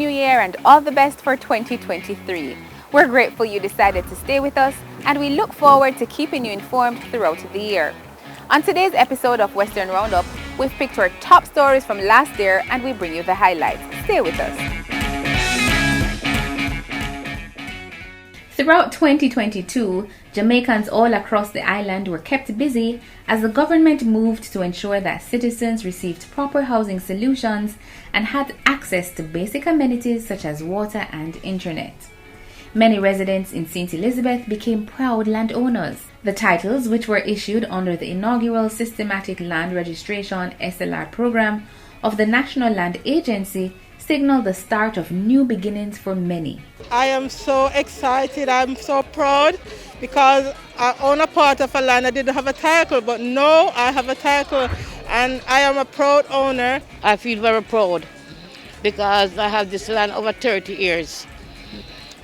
New Year and all the best for 2023. We're grateful you decided to stay with us, and we look forward to keeping you informed throughout the year. On today's episode of Western Roundup, we've picked our top stories from last year and we bring you the highlights. Stay with us. Throughout 2022, Jamaicans all across the island were kept busy as the government moved to ensure that citizens received proper housing solutions and had access to basic amenities such as water and internet. Many residents in St. Elizabeth became proud landowners. The titles, which were issued under the inaugural Systematic Land Registration (SLR) program of the National Land Agency, signal the start of new beginnings for many. I am so excited, I'm so proud because I own a part of a land. I didn't have a title, but now I have a title and I am a proud owner. I feel very proud because I have this land over 30 years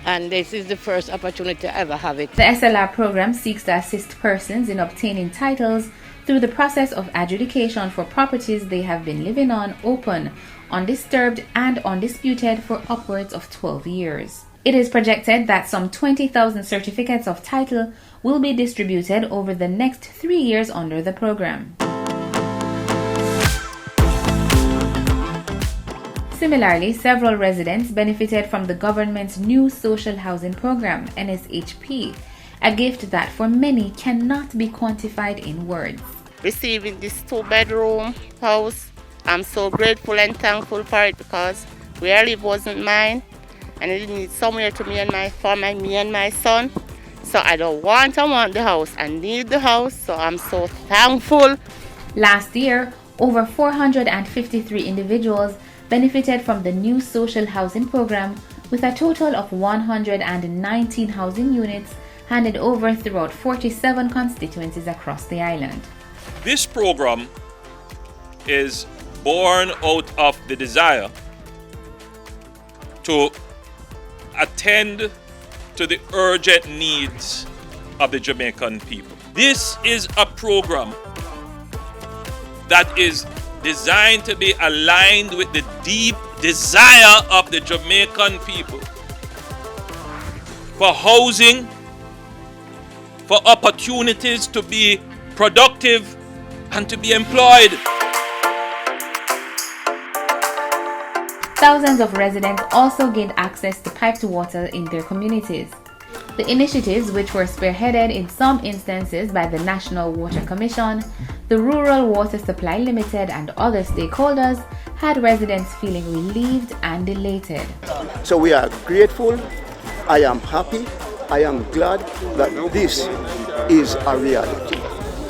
and this is the first opportunity I ever have it. The SLR program seeks to assist persons in obtaining titles through the process of adjudication for properties they have been living on open, undisturbed and undisputed for upwards of 12 years. It is projected that some 20,000 certificates of title will be distributed over the next 3 years under the program. Similarly, several residents benefited from the government's new social housing program, NSHP, a gift that for many cannot be quantified in words. Receiving this 2-bedroom house, I'm so grateful and thankful for it because where I live wasn't mine and I need somewhere to me and my son. So I want the house. I need the house, so I'm so thankful. Last year, over 453 individuals benefited from the new social housing program, with a total of 119 housing units handed over throughout 47 constituencies across the island. This program is born out of the desire to attend to the urgent needs of the Jamaican people. This is a program that is designed to be aligned with the deep desire of the Jamaican people for housing, for opportunities to be productive and to be employed. Thousands of residents also gained access to piped water in their communities. The initiatives, which were spearheaded in some instances by the National Water Commission, the Rural Water Supply Limited and other stakeholders, had residents feeling relieved and elated. So we are grateful, I am happy, I am glad that this is a reality,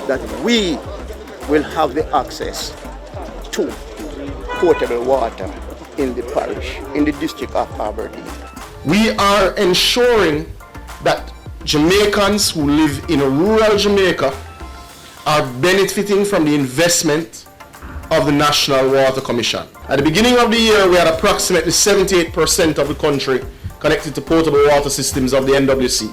that we will have the access to potable water in the parish, in the district of Aberdeen. We are ensuring that Jamaicans who live in rural Jamaica are benefiting from the investment of the National Water Commission. At the beginning of the year, we had approximately 78% of the country connected to potable water systems of the NWC.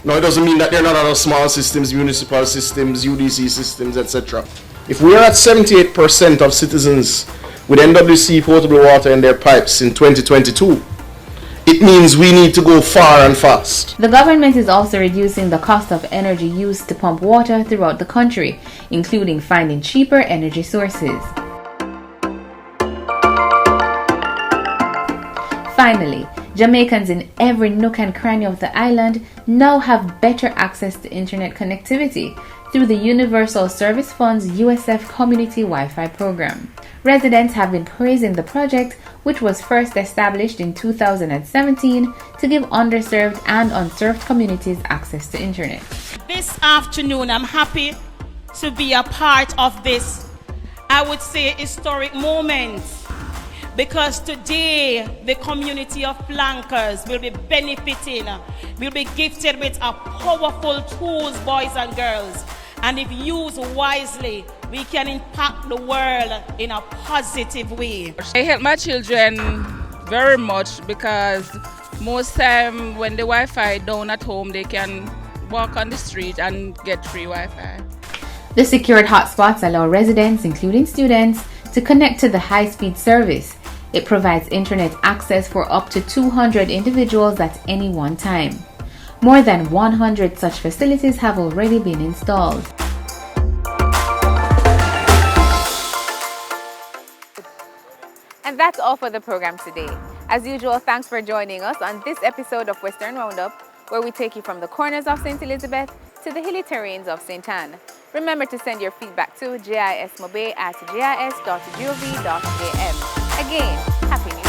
Now, it doesn't mean that there are not other small systems, municipal systems, UDC systems, etc. If we are at 78% of citizens with NWC potable water in their pipes in 2022, it means we need to go far and fast. The government is also reducing the cost of energy used to pump water throughout the country, including finding cheaper energy sources. Finally, Jamaicans in every nook and cranny of the island now have better access to internet connectivity through the Universal Service Fund's USF Community Wi-Fi program. Residents have been praising the project, which was first established in 2017 to give underserved and unserved communities access to internet. This afternoon, I'm happy to be a part of this, I would say, historic moment, because today the community of flankers will be benefiting, will be gifted with a powerful tools, boys and girls, and if used wisely, we can impact the world in a positive way. I help my children very much because most time when the Wi-Fi down at home, they can walk on the street and get free Wi-Fi. The secured hotspots allow residents, including students, to connect to the high-speed service, It provides internet access for up to 200 individuals at any one time. More than 100 such facilities have already been installed. And that's all for the program today. As usual, thanks for joining us on this episode of Western Roundup, where we take you from the corners of St. Elizabeth to the hilly terrains of St. Anne. Remember to send your feedback to gismobe@gis.gov.am. Again, Happy New Year.